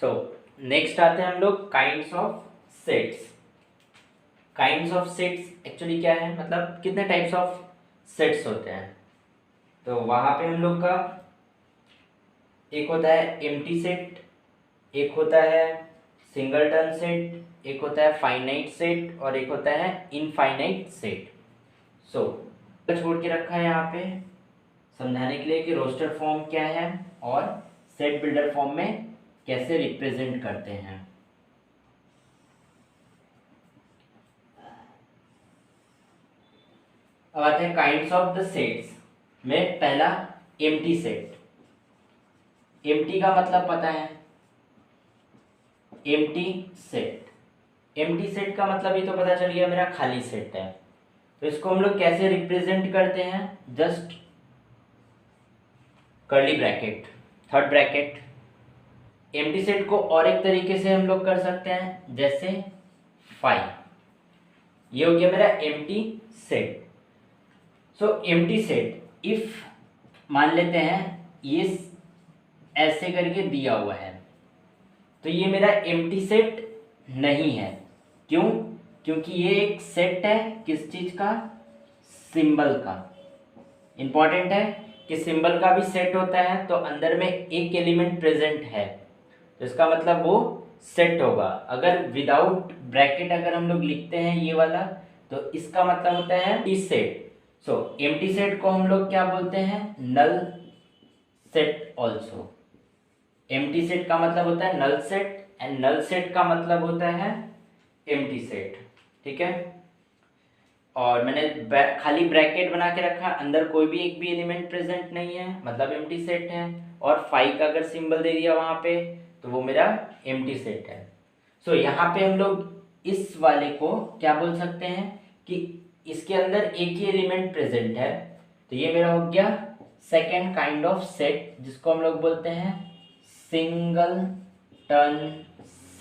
So next आते हैं हम लोग kinds of sets. Kinds of sets actually क्या है, मतलब कितने टाइप्स ऑफ सेट्स होते हैं। तो वहाँ पे हम लोग का एक होता है एम्प्टी सेट, एक होता है सिंगलटन सेट, एक होता है फाइनाइट सेट और एक होता है इनफाइनाइट सेट। सो छोड़ के रखा है यहाँ पे समझाने के लिए कि रोस्टर फॉर्म क्या है और सेट बिल्डर फॉर्म में कैसे रिप्रेजेंट करते हैं। अब आते हैं काइंड्स ऑफ द सेट्स में पहला एम्प्टी सेट। एम्प्टी का मतलब पता है, एम्प्टी सेट। एम्प्टी सेट का मतलब ये तो पता चल गया मेरा खाली सेट है। तो इसको हम लोग कैसे रिप्रेजेंट करते हैं, just curly bracket, third bracket. Empty set को और एक तरीके से हम लोग कर सकते हैं, जैसे 5। ये हो गया मेरा empty set. So empty set if मान लेते हैं ये ऐसे करके दिया हुआ है, तो ये मेरा एम्प्टी सेट नहीं है। क्यों? क्योंकि ये एक सेट है किस चीज का, सिंबल का। इंपॉर्टेंट है कि सिंबल का भी सेट होता है तो अंदर में एक एलिमेंट प्रेजेंट है, तो इसका मतलब वो सेट होगा। अगर विदाउट ब्रैकेट अगर हम लोग लिखते हैं ये वाला, तो इसका मतलब होता है empty set. So empty set को हम लोग क्या बोलते हैं, null set also. Empty set का मतलब होता है null set and null set का मतलब होता है एम्प्टी सेट। ठीक है, और मैंने खाली ब्रैकेट बना के रखा, अंदर कोई भी एक भी एलिमेंट प्रेजेंट नहीं है, मतलब एम्प्टी सेट है। और 5 का अगर सिंबल दे दिया वहाँ पे, तो वो मेरा एम्प्टी सेट है। सो यहाँ पे हम लोग इस वाले को क्या बोल सकते हैं कि इसके अंदर एक ही एलिमेंट प्रेजेंट है, तो ये मेरा हो गया सेकेंड काइंड ऑफ सेट, जिसको हम लोग बोलते हैं सिंगल टर्न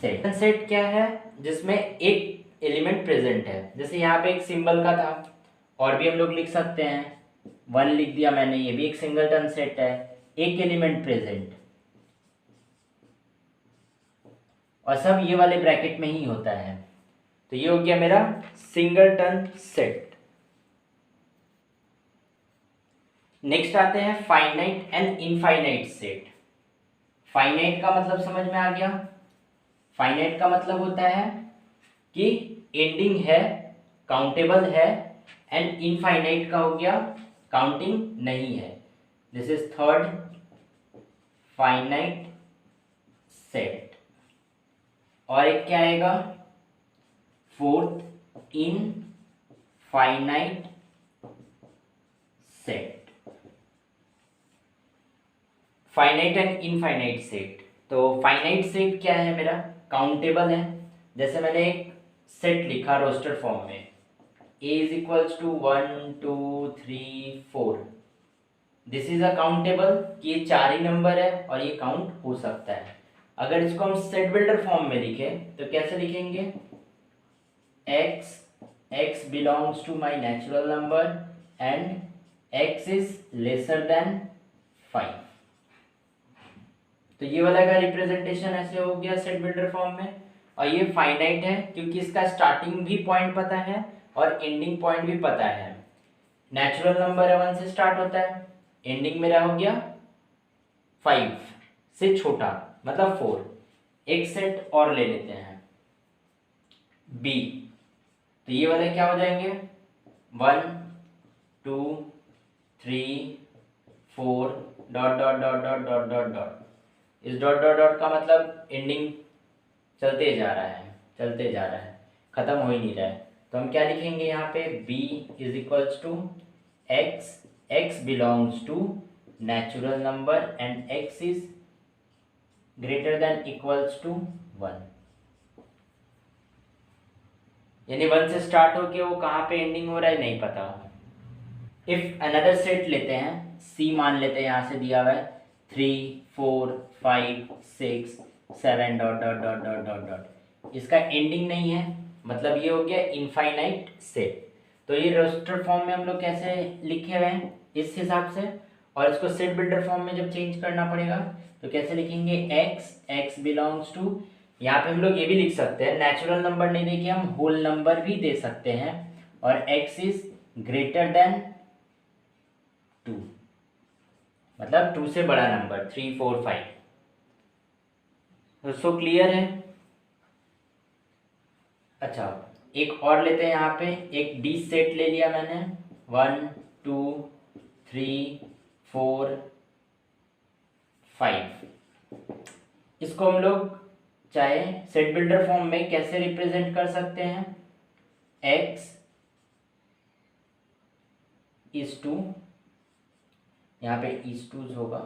सेट। सेट क्या है, जिसमें एक एलिमेंट प्रेजेंट है। जैसे यहाँ पे एक सिंबल का था, और भी हम लोग लिख सकते हैं, 1 लिख दिया मैंने, ये भी एक सिंगल टर्न सेट है, एक एलिमेंट प्रेजेंट, और सब ये वाले ब्रैकेट में ही होता है। तो ये हो गया मेरा सिंगल टर्न सेट। नेक्स्ट आते हैं finite and infinite set. Finite का मतलब समझ में आ गया। फाइनाइट का मतलब होता है कि एंडिंग है, काउंटेबल है, एंड इनफाइनाइट का हो गया काउंटिंग नहीं है। This is third finite set. और एक क्या आएगा, fourth infinite set. Finite and infinite set. तो फाइनाइट सेट क्या है, मेरा काउंटेबल है। जैसे मैंने एक सेट लिखा रोस्टर फॉर्म में, a is equals to 1 2 3 4। This is a countable, कि ये 4 ही नंबर है और ये काउंट हो सकता है। अगर इसको हम सेट बिल्डर फॉर्म में लिखें तो कैसे लिखेंगे, x belongs to my natural number and x is lesser than 5। तो ये वाला का रिप्रेजेंटेशन ऐसे हो गया सेट बिल्डर फॉर्म में। और ये फाइनाइट है क्योंकि इसका स्टार्टिंग भी पॉइंट पता है और एंडिंग पॉइंट भी पता है। नेचुरल नंबर 1 से स्टार्ट होता है, एंडिंग मेरा हो गया 5 से छोटा, मतलब 4। एक सेट और ले लेते हैं b, तो ये वाले क्या हो जाएंगे, 1 2 3 4 dot dot dot dot dot dot dot. इस डॉट डॉट डॉट का मतलब एंडिंग चलते जा रहा है, चलते जा रहा है, खत्म हो ही नहीं रहा है। तो हम क्या लिखेंगे यहाँ पे, b is equals to x belongs to natural number and x is greater than equals to 1। यानी 1 से स्टार्ट होके वो कहाँ पे एंडिंग हो रहा है नहीं पता। इफ अनदर सेट लेते हैं, c मान लेते हैं, यहाँ से दिया हुआ है 3 4 5 6 7 dot dot dot dot dot dot. इसका एंडिंग नहीं है, मतलब ये हो गया इनफाइनाइट सेट। तो ये रोस्टर फॉर्म में हम लोग कैसे लिखे हुए हैं, इस हिसाब से। और इसको सेट बिल्डर फॉर्म में जब चेंज करना पड़ेगा तो कैसे लिखेंगे, x बिलोंग्स टू, यहाँ पे हम लोग ये भी लिख सकते हैं, नेचुरल नंबर नहीं देके हम होल नंबर भी दे सकते हैं, और x इज ग्रेटर देन 2, मतलब 2 से बड़ा नंबर 3 4 5। दोस्तों क्लियर है। अच्छा एक और लेते हैं, यहाँ पे एक डी सेट ले लिया मैंने, 1 2 3 4 5। इसको हम लोग चाहे सेट बिल्डर फॉर्म में कैसे रिप्रेजेंट कर सकते हैं, x इज टू, यहाँ पे इज टू होगा,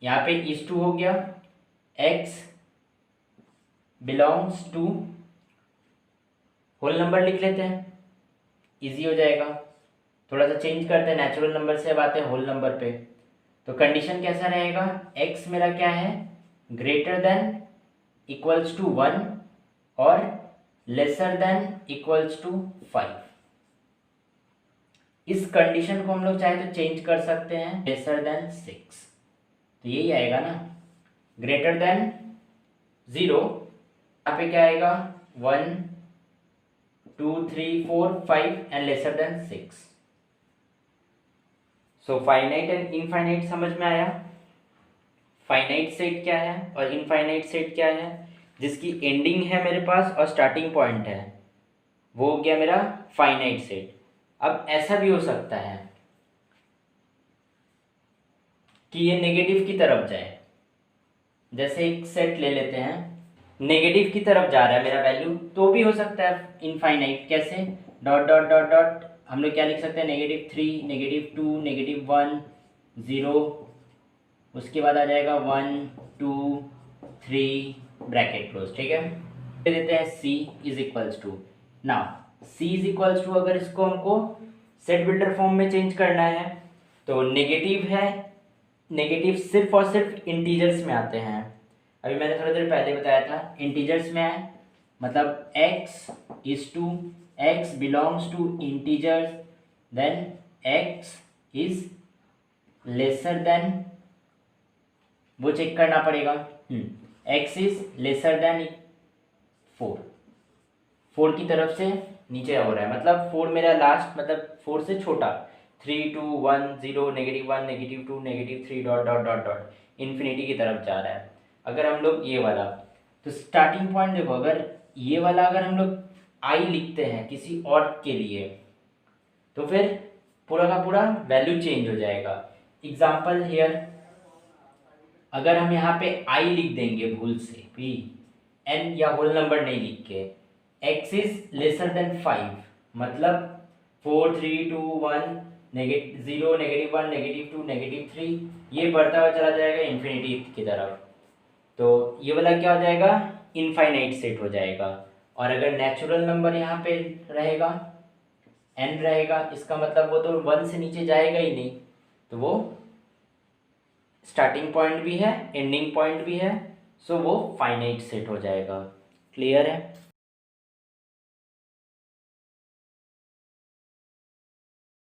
यहाँ पे इज टू हो गया, x belongs to, whole number लिख लेते हैं, इजी हो जाएगा। थोड़ा सा चेंज करते हैं, नेचुरल नंबर से अब आते हैं होल नंबर पे। तो कंडीशन कैसा रहेगा, x मेरा क्या है, ग्रेटर देन इक्वल्स टू 1 और लेसर देन इक्वल्स टू 5। इस कंडीशन को हम लोग चाहे तो चेंज कर सकते हैं, लेसर देन 6, तो यही आएगा ना, ग्रेटर देन 0, यहाँ पे क्या आएगा 1 2 3 4 5 and lesser than 6। So finite and infinite समझ में आया। फाइनाइट सेट क्या है और इनफाइनाइट सेट क्या है, जिसकी एंडिंग है मेरे पास और स्टार्टिंग पॉइंट है, वो हो गया मेरा फाइनाइट सेट। अब ऐसा भी हो सकता है कि ये नेगेटिव की तरफ जाए, जैसे एक सेट ले लेते हैं, नेगेटिव की तरफ जा रहा है मेरा वैल्यू, तो भी हो सकता है इनफाइनाइट। कैसे, डॉट डॉट डॉट डॉट, हम लोग क्या लिख सकते हैं, -3 -2 -1 0, उसके बाद आ जाएगा 1 2 3 ब्रैकेट क्लोज, ठीक है। दे देते हैं c is equals to, now c is equals to, अगर इसको हमको सेट बिल्डर फॉर्म में चेंज करना है तो नेगेटिव है, नेगेटिव सिर्फ और सिर्फ इंटीजर्स में आते हैं। अभी मैंने थोड़ी देर पहले बताया था, इंटीजर्स में है, मतलब x is two, x belongs to integers, then x is lesser than, वो चेक करना पड़ेगा, x इज लेसर देन 4, 4 की तरफ से नीचे हो रहा है, मतलब 4 मेरा लास्ट, मतलब 4 से छोटा, 3 2 1 0 -1 -2 -3 dot dot dot dot infinity की तरफ जा रहा है। अगर हम लोग ये वाला, तो स्टार्टिंग पॉइंट देखो, अगर ये वाला अगर हम लोग i लिखते हैं किसी और के लिए, तो फिर पूरा का पूरा वैल्यू चेंज हो जाएगा। एग्जाम्पल हियर, अगर हम यहाँ पे i लिख देंगे भूल से भी, n या होल नंबर नहीं लिख के, x इज लेसर देन 5, मतलब 4 3 2 1 -0 -1 -2 -3, ये बढ़ता हुआ चला जाएगा इन्फिनिटी की तरफ, तो ये वाला क्या हो जाएगा, इनफाइनाइट सेट हो जाएगा। और अगर नेचुरल नंबर यहाँ पे रहेगा, n रहेगा, इसका मतलब वो तो 1 से नीचे जाएगा ही नहीं, तो वो स्टार्टिंग पॉइंट भी है एंडिंग पॉइंट भी है, सो वो फाइनाइट सेट हो जाएगा। क्लियर है।